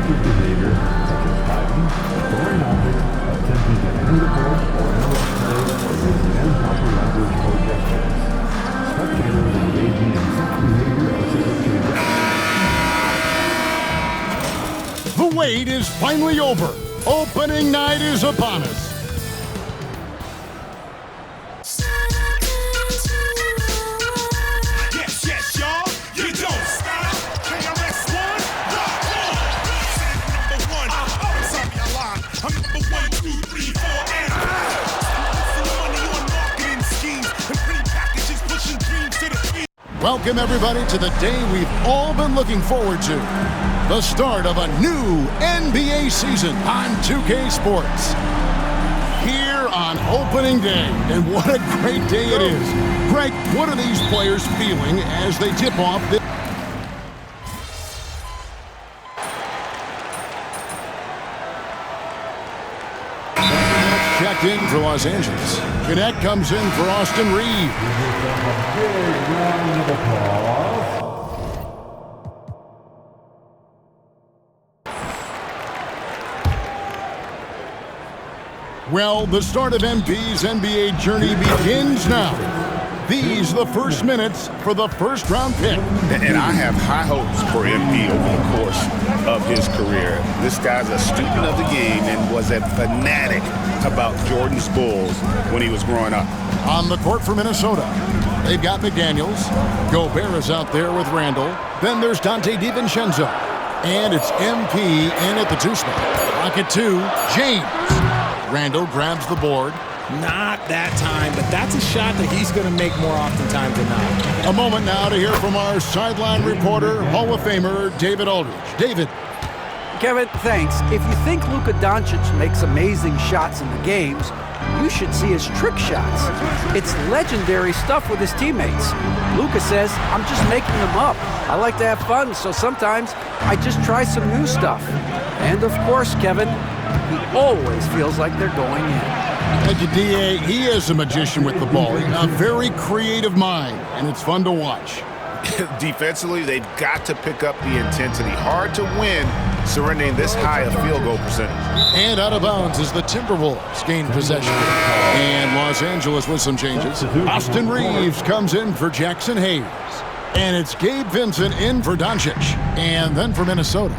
disruptive behavior, such as hiding, throwing objects, attempting to enter the court or interrupt play, or using improper language or gestures. Spectators engaging in such behavior are subject to The wait is finally over. Opening night is upon us. Yes, yes, y'all. You don't stop. KRS-One, rock on. Number one. Sorry, I lied. I'm number 1, 2, 3, 4, and some money on marketing schemes and pretty packages pushing dreams to the field. Welcome, everybody, to the day we've all been looking forward to. The start of a new NBA season on 2K Sports. Here on opening day, and what a great day it is. Greg, what are these players feeling as they tip off this? Checked in for Los Angeles. Cadet comes in for Austin Reeves. a big round of applause. Well, the start of MP's NBA journey begins now. These the first minutes for the first round pick. And I have high hopes for MP over the course of his career. This guy's a student of the game and was a fanatic about Jordan's Bulls when he was growing up. On the court for Minnesota, they've got McDaniels. Gobert is out there with Randall. Then there's Dante DiVincenzo. And it's MP in at the two spot. Rocket 2, James. Randall grabs the board. Not that time, but that's a shot that he's going to make more oftentimes than not. A moment now to hear from our sideline reporter, Hall of Famer David Aldridge. David. Kevin, thanks. If you think Luka Doncic makes amazing shots in the games, you should see his trick shots. It's legendary stuff with his teammates. Luka says, I'm just making them up. I like to have fun, so sometimes I just try some new stuff. And of course, Kevin, he always feels like they're going in. Thank you, D.A. He is a magician with the ball. A very creative mind, and it's fun to watch. Defensively, they've got to pick up the intensity. Hard to win surrendering this high a field goal percentage. And out of bounds as the Timberwolves gain possession. And Los Angeles with some changes. Austin Reeves comes in for Jackson Hayes. And it's Gabe Vincent in for Doncic. And then for Minnesota,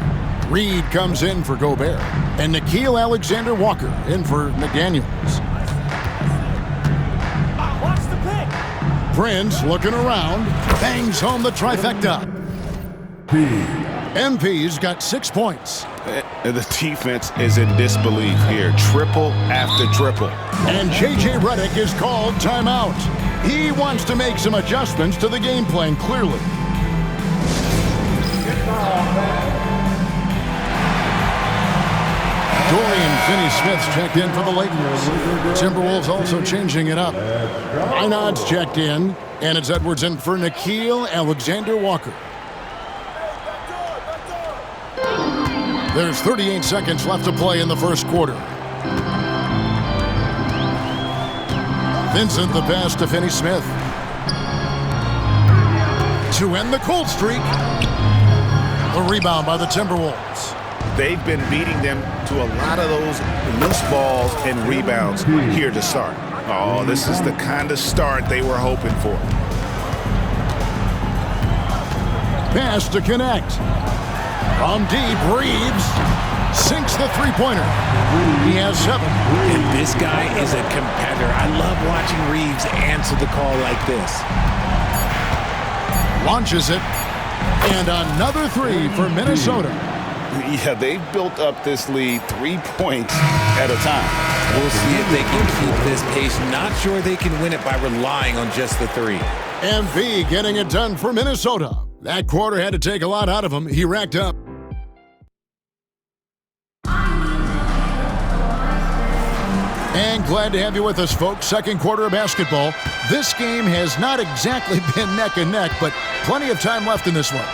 Reed comes in for Gobert. And Nickeil Alexander-Walker in for McDaniels. Prince looking around, bangs home the trifecta. MP's got 6 points. The defense is in disbelief here. Triple after triple. And J.J. Redick is called timeout. He wants to make some adjustments to the game plan, clearly. Dorian Finney-Smith's checked in for the Lakers. Timberwolves also changing it up. Einod's checked in, and it's Edwards in for Nickeil Alexander-Walker. There's 38 seconds left to play in the first quarter. Vincent the pass to Finney-Smith. To end the cold streak. The rebound by the Timberwolves. They've been beating them to a lot of those loose balls and rebounds here to start. Oh, this is the kind of start they were hoping for. Pass to connect. From deep, Reeves sinks the three-pointer. He has 7. And this guy is a competitor. I love watching Reeves answer the call like this. Launches it. And another 3 for Minnesota. Yeah, they've built up this lead 3 points at a time. We'll see if they can keep this pace. Not sure they can win it by relying on just the 3. MV getting it done for Minnesota. That quarter had to take a lot out of him. He racked up. And glad to have you with us, folks. Second quarter of basketball. This game has not exactly been neck and neck, but plenty of time left in this one.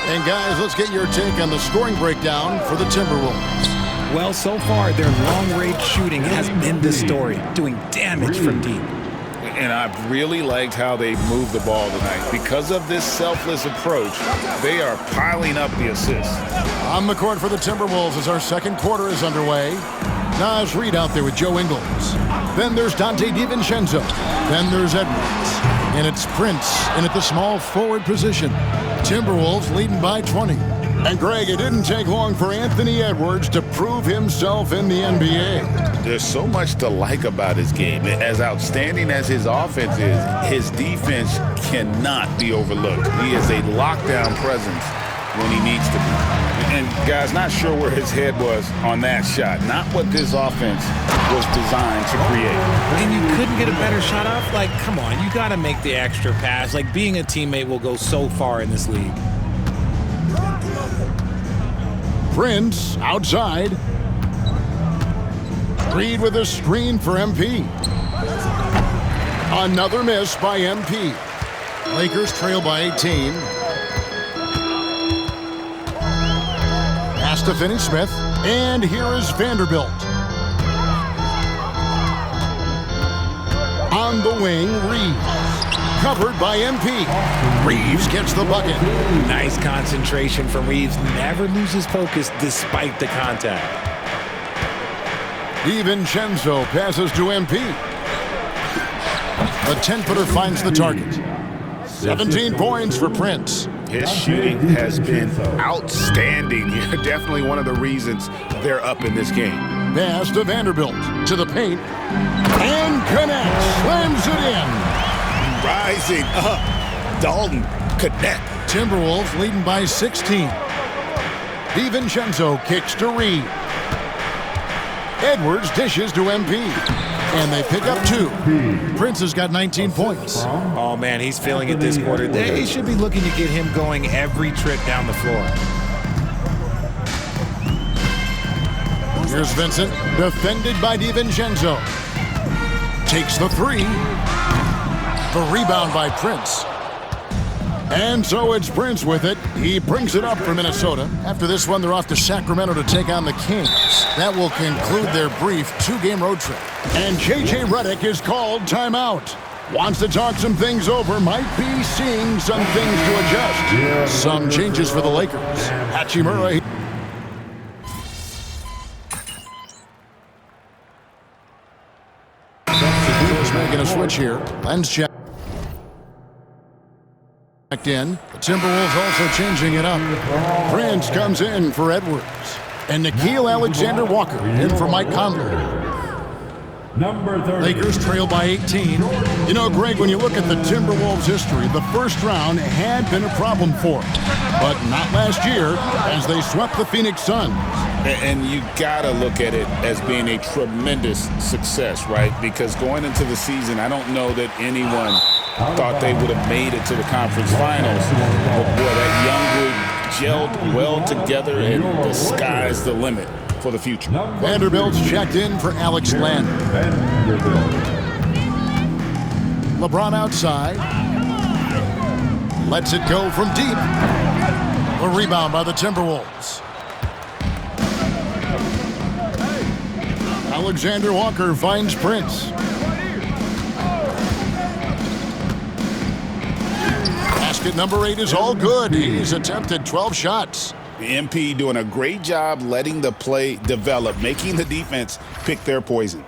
And guys, let's get your take on the scoring breakdown for the Timberwolves. Well, so far, their long-range shooting has been the story, doing damage from deep. And I've really liked how they moved the ball tonight. Because of this selfless approach, they are piling up the assists. On the court for the Timberwolves as our second quarter is underway. Naz Reid out there with Joe Ingles. Then there's Dante DiVincenzo. Then there's Edwards. And it's Prince in at the small forward position. Timberwolves leading by 20. And Greg, it didn't take long for Anthony Edwards to prove himself in the NBA. There's so much to like about his game. As outstanding as his offense is, his defense cannot be overlooked. He is a lockdown presence when he needs to be. And guys, not sure where his head was on that shot. Not what this offense was designed to create. And you couldn't get a better shot off? Like, come on, you got to make the extra pass. Like, being a teammate will go so far in this league. Prince outside. Reid with a screen for MP. Another miss by MP. Lakers trail by 18. Pass to Finney-Smith. And here is Vanderbilt. On the wing, Reeves. Covered by MP. Reeves gets the bucket. Nice concentration from Reeves. Never loses focus despite the contact. DiVincenzo passes to MP. The 10-footer finds the target. 17 points for Prince. His shooting has been outstanding. Definitely one of the reasons they're up in this game. Pass to Vanderbilt. To the paint. And connects. Slams it in. Rising up. Dalton connect. Timberwolves leading by 16. DiVincenzo kicks to Reed. Edwards dishes to MP. And they pick up 2. Prince has got 19 points. Oh, man, he's feeling it this quarter. They should be looking to get him going every trip down the floor. Here's Vincent, defended by DiVincenzo. Takes the 3. The rebound by Prince. And so it's Prince with it. He brings it up for Minnesota. After this one, they're off to Sacramento to take on the Kings. That will conclude their brief 2-game road trip. And J.J. Redick is called timeout. Wants to talk some things over. Might be seeing some things to adjust. Some changes for the Lakers. Hachimura. Substitutes making a switch here. Lens check. In. The Timberwolves also changing it up. Prince comes in for Edwards. And Nickeil Alexander-Walker in for Mike Conley. Number 30. Lakers trail by 18. You know, Greg, when you look at the Timberwolves' history, the first round had been a problem for them. But not last year, as they swept the Phoenix Suns. And you gotta look at it as being a tremendous success, right? Because going into the season, I don't know that anyone thought they would have made it to the conference finals. But boy, that young group gelled well together, and the sky's the limit for the future. Vanderbilt's checked in for Alex Len. LeBron outside. Lets it go from deep. A rebound by the Timberwolves. Alexander Walker finds Prince. Basket number 8 is all good. He's attempted 12 shots. The MP doing a great job letting the play develop, making the defense pick their poison.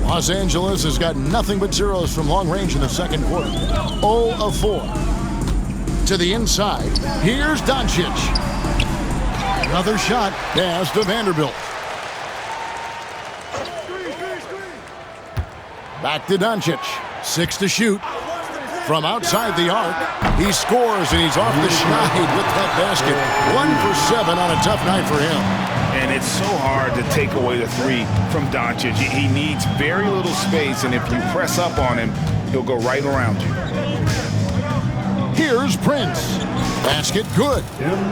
Los Angeles has got nothing but zeros from long range in the second quarter. 0 of 4. To the inside. Here's Doncic. Another shot. Pass to Vanderbilt. Back to Doncic. 6 to shoot. From outside the arc. He scores and he's off the schneid with that basket. 1 for 7 on a tough night for him. And it's so hard to take away the 3 from Doncic. He needs very little space, and if you press up on him, he'll go right around you. Here's Prince. Basket good.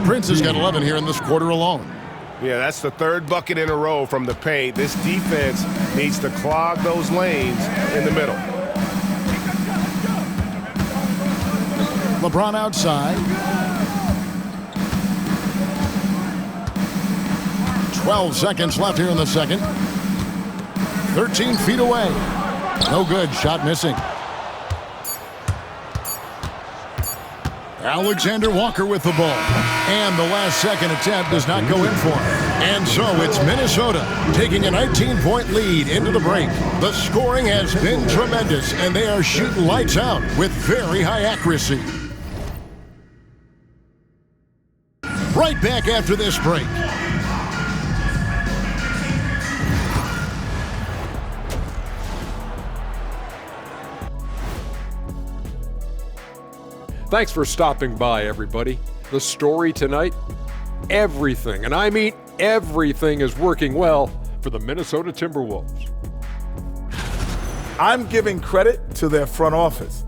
Prince has got 11 here in this quarter alone. Yeah, that's the 3rd bucket in a row from the paint. This defense needs to clog those lanes in the middle. LeBron outside. 12 seconds left here in the second. 13 feet away. No good. Shot missing. Alexander Walker with the ball. And the last second attempt does not go in for him. And so it's Minnesota taking a 19-point lead into the break. The scoring has been tremendous, and they are shooting lights out with very high accuracy. Right back after this break. Thanks for stopping by, everybody. The story tonight, everything, and I mean everything, is working well for the Minnesota Timberwolves. I'm giving credit to their front office.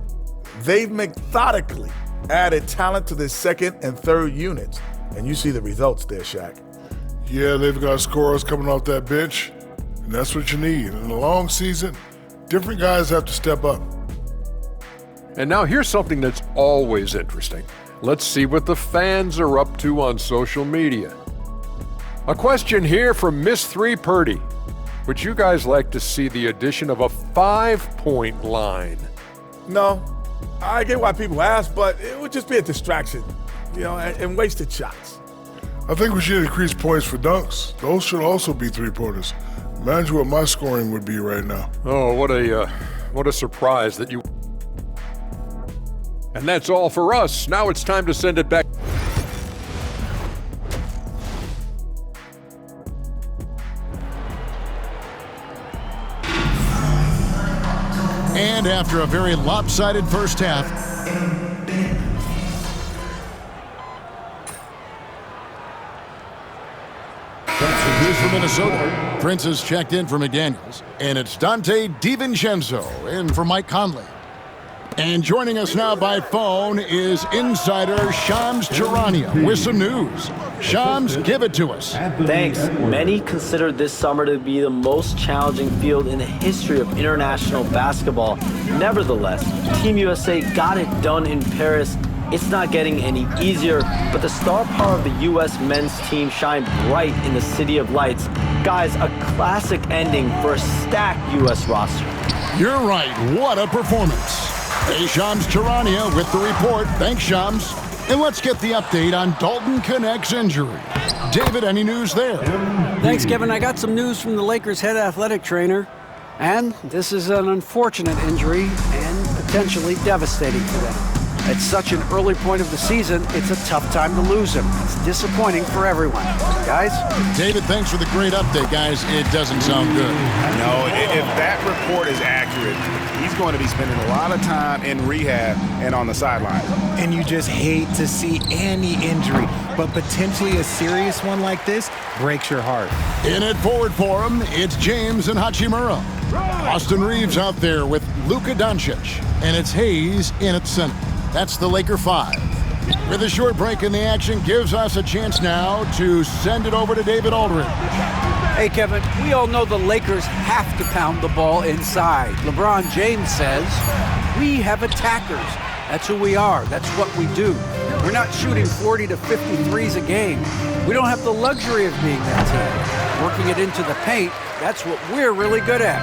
They've methodically added talent to their second and third units, and you see the results there, Shaq. Yeah, they've got scorers coming off that bench, and that's what you need. In a long season, different guys have to step up. And now here's something that's always interesting. Let's see what the fans are up to on social media. A question here from Miss 3 Purdy. Would you guys like to see the addition of a 5-point line? No, I get why people ask, but it would just be a distraction, and wasted shots. I think we should increase points for dunks. Those should also be three-pointers. Imagine what my scoring would be right now. Oh, what a surprise that you... And that's all for us. Now it's time to send it back. And after a very lopsided first half, that's the news for Minnesota. Prince has checked in for McDaniels, and it's Dante DiVincenzo in for Mike Conley. And joining us now by phone is insider Shams Charania with some news. Shams, give it to us. Thanks. Many consider this summer to be the most challenging field in the history of international basketball. Nevertheless, Team USA got it done in Paris. It's not getting any easier, but the star power of the U.S. men's team shined bright in the City of Lights. Guys, a classic ending for a stacked U.S. roster. You're right. What a performance. Hey, Shams Charania with the report. Thanks, Shams. And let's get the update on Dalton Knecht's injury. David, any news there? Thanks, Kevin. I got some news from the Lakers' head athletic trainer. And this is an unfortunate injury and potentially devastating for them. At such an early point of the season, it's a tough time to lose him. It's disappointing for everyone. Guys? David, thanks for the great update, guys. It doesn't sound good. No, if that report is accurate, he's going to be spending a lot of time in rehab and on the sideline. And you just hate to see any injury, but potentially a serious one like this breaks your heart. In it forward for him, it's James and Hachimura. Austin Reeves out there with Luka Doncic, and it's Hayes in at center. That's the Laker 5. With a short break in the action, gives us a chance now to send it over to David Aldridge. Hey, Kevin, we all know the Lakers have to pound the ball inside. LeBron James says, we have attackers. That's who we are. That's what we do. We're not shooting 40 to 53s a game. We don't have the luxury of being that team. Working it into the paint, that's what we're really good at.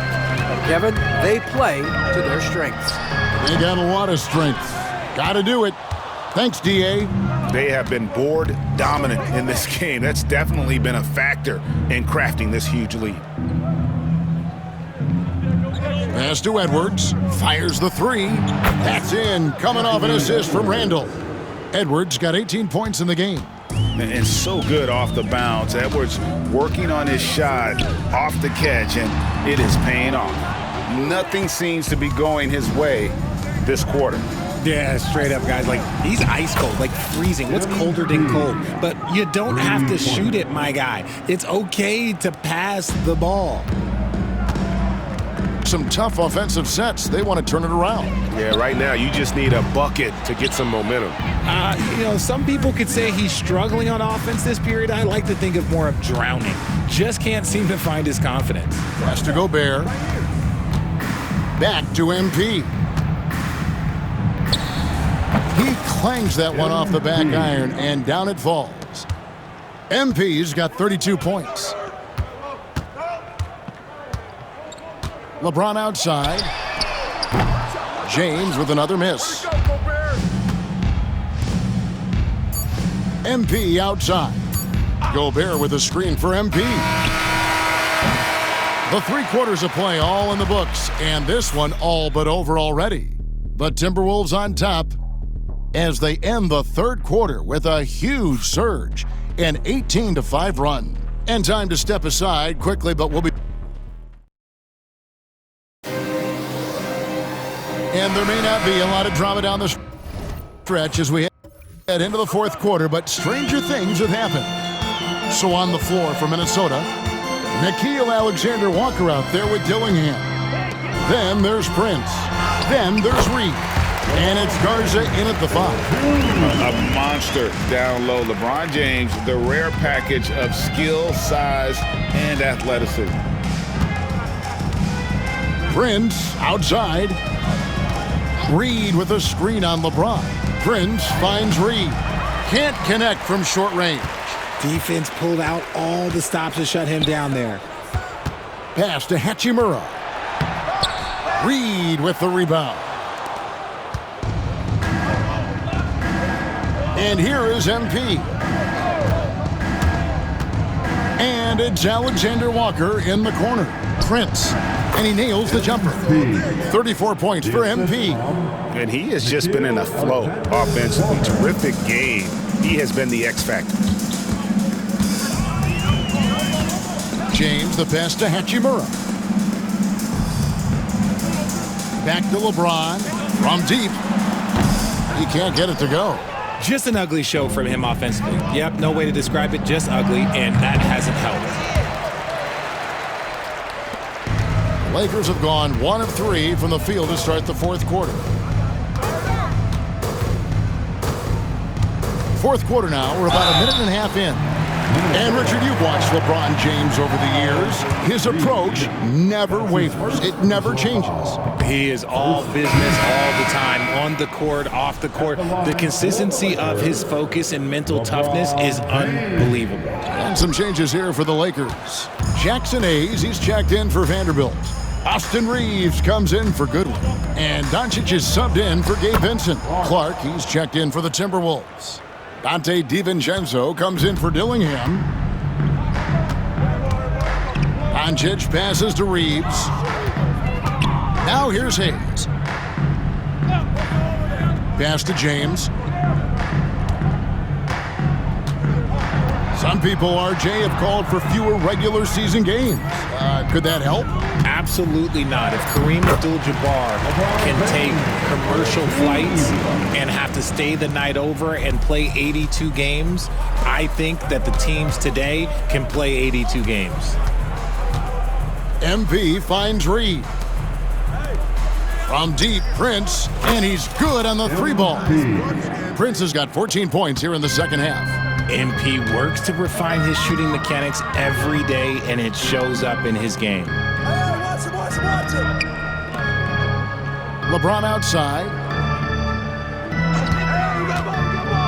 But Kevin, they play to their strengths. They got a lot of strength. Gotta do it. Thanks, D.A. They have been board dominant in this game. That's definitely been a factor in crafting this huge lead. Pass to Edwards. Fires the 3. That's in. Coming off an assist from Randall. Edwards got 18 points in the game. And so good off the bounce. Edwards working on his shot off the catch, and it is paying off. Nothing seems to be going his way this quarter. Yeah, straight up, guys. Like, he's ice cold, like freezing. What's colder than cold? But you don't have to shoot it, my guy. It's okay to pass the ball. Some tough offensive sets. They want to turn it around. Yeah, right now you just need a bucket to get some momentum. Some people could say he's struggling on offense this period. I like to think of more of drowning. Just can't seem to find his confidence. Pass to Gobert. Back to MP. He clangs that one off the back iron, and down it falls. MP's got 32 points. LeBron outside. James with another miss. MP outside. Gobert with a screen for MP. The 3 quarters of play all in the books, and this one all but over already. The Timberwolves on top as they end the 3rd quarter with a huge surge, an 18-5 run. And time to step aside quickly, but we'll be... And there may not be a lot of drama down the stretch as we head into the 4th quarter, but stranger things have happened. So on the floor for Minnesota, Nickeil Alexander-Walker out there with Dillingham. Then there's Prince. Then there's Reed. And it's Garza in at the 5. A monster down low. LeBron James, the rare package of skill, size, and athleticism. Prince outside. Reed with a screen on LeBron. Prince finds Reed. Can't connect from short range. Defense pulled out all the stops to shut him down there. Pass to Hachimura. Reed with the rebound. And here is MP. And it's Alexander Walker in the corner. Prince. And he nails the jumper. 34 points for MP. And he has just been in a flow offensively. Terrific game. He has been the X factor. James, the pass to Hachimura. Back to LeBron. From deep. He can't get it to go. Just an ugly show from him offensively. Yep, no way to describe it, just ugly, and that hasn't helped. Lakers have gone 1 of 3 from the field to start the 4th quarter. 4th quarter now, we're about a minute and a half in. And Richard, you've watched LeBron James over the years. His approach never wavers. It never changes. He is all business all the time, on the court, off the court. The consistency of his focus and mental toughness is unbelievable. And some changes here for the Lakers. Jackson Hayes, he's checked in for Vanderbilt. Austin Reeves comes in for Goodwin. And Doncic is subbed in for Gabe Vincent. Clark, he's checked in for the Timberwolves. Dante DiVincenzo comes in for Dillingham. Doncic passes to Reeves. Now here's Hayes. Pass to James. Some people, RJ, have called for fewer regular season games. Could that help? Absolutely not. If Kareem Abdul-Jabbar can take commercial flights and have to stay the night over and play 82 games, I think that the teams today can play 82 games. MP finds Reed. From deep, Prince, and he's good on the 3 ball. Prince has got 14 points here in the 2nd half. MP works to refine his shooting mechanics every day, and it shows up in his game. LeBron outside.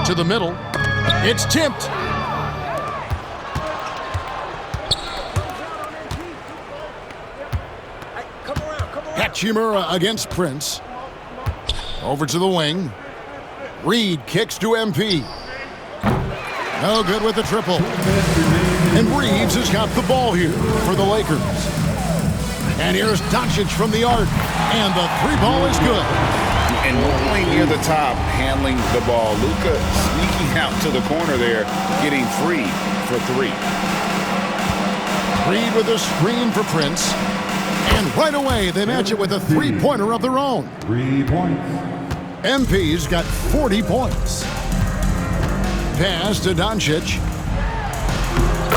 To the middle. It's tipped. Hachimura against Prince. Over to the wing. Reed kicks to MP. No good with the triple. And Reeves has got the ball here for the Lakers. And here's Doncic from the arc. And the 3 ball is good. And normally near the top, handling the ball. Luka sneaking out to the corner there, getting free for 3. Reed with a screen for Prince. And right away, they match it with a 3-pointer of their own. 3 points. MP's got 40 points. Pass to Doncic.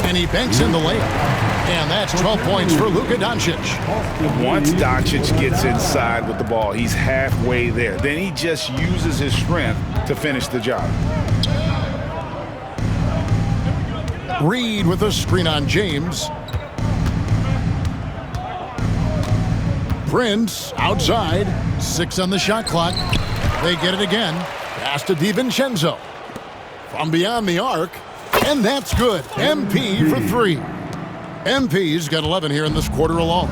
And he banks in the layup. And that's 12 points for Luka Doncic. Once Doncic gets inside with the ball, he's halfway there. Then he just uses his strength to finish the job. Reed with a screen on James. Prince outside. 6 on the shot clock. They get it again. Pass to DiVincenzo. From beyond the arc. And that's good. MP for 3. MP's got 11 here in this quarter alone.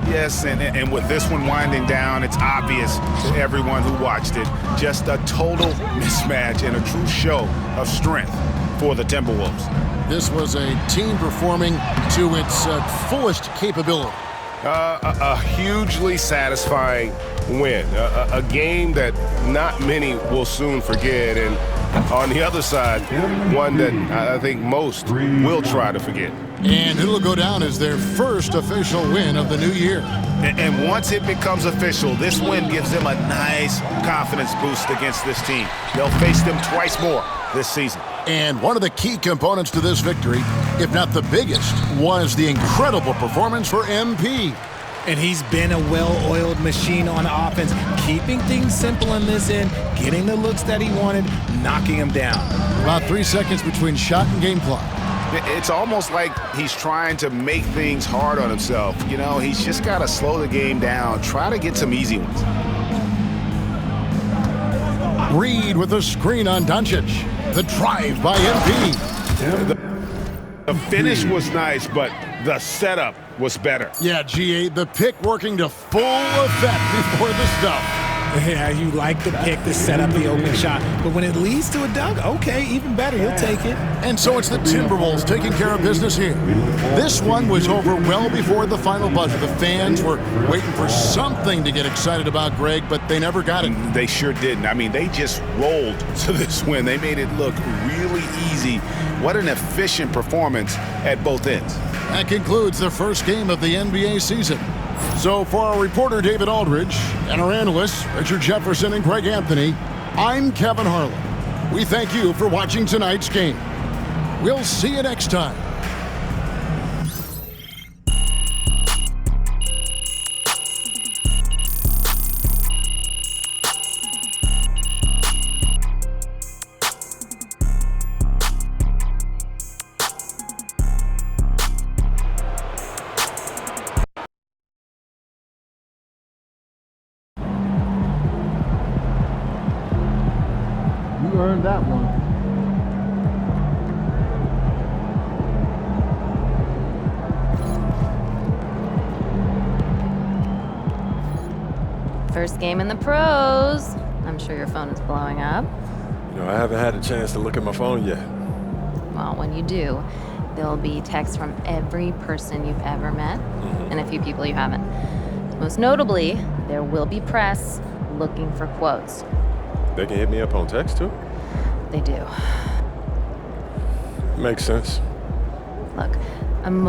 Yes, and with this one winding down, it's obvious to everyone who watched it. Just a total mismatch and a true show of strength for the Timberwolves. This was a team performing to its fullest capability. A hugely satisfying win. A game that not many will soon forget. And on the other side, one that I think most will try to forget. And it'll go down as their first official win of the new year. And once it becomes official, this win gives them a nice confidence boost against this team. They'll face them twice more this season. And one of the key components to this victory, if not the biggest, was the incredible performance for MP. And he's been a well-oiled machine on offense, keeping things simple in this end, getting the looks that he wanted, knocking them down. About 3 seconds between shot and game clock. It's almost like he's trying to make things hard on himself. You know, he's just got to slow the game down, try to get some easy ones. Reed with a screen on Doncic. The drive by MP. The finish was nice, but the setup was better. Yeah, GA, the pick working to full effect before the stuff. Yeah, you like the pick to set up the open shot, but when it leads to a dunk, okay, even better, you'll take it. And so it's the Timberwolves taking care of business here. This one was over well before the final buzzer. The fans were waiting for something to get excited about, Greg, but they never got it. They sure didn't. I mean, they just rolled to this win. They made it look really easy. What an efficient performance at both ends. That concludes the first game of the NBA season. So for our reporter David Aldridge and our analysts Richard Jefferson and Greg Anthony, I'm Kevin Harlan. We thank you for watching tonight's game. We'll see you next time. You earned that one. First game in the pros. I'm sure your phone is blowing up. You know, I haven't had a chance to look at my phone yet. Well, when you do, there'll be texts from every person you've ever met and a few people you haven't. Most notably, there will be press looking for quotes. They can hit me up on text too? They do. Makes sense. Look, emotion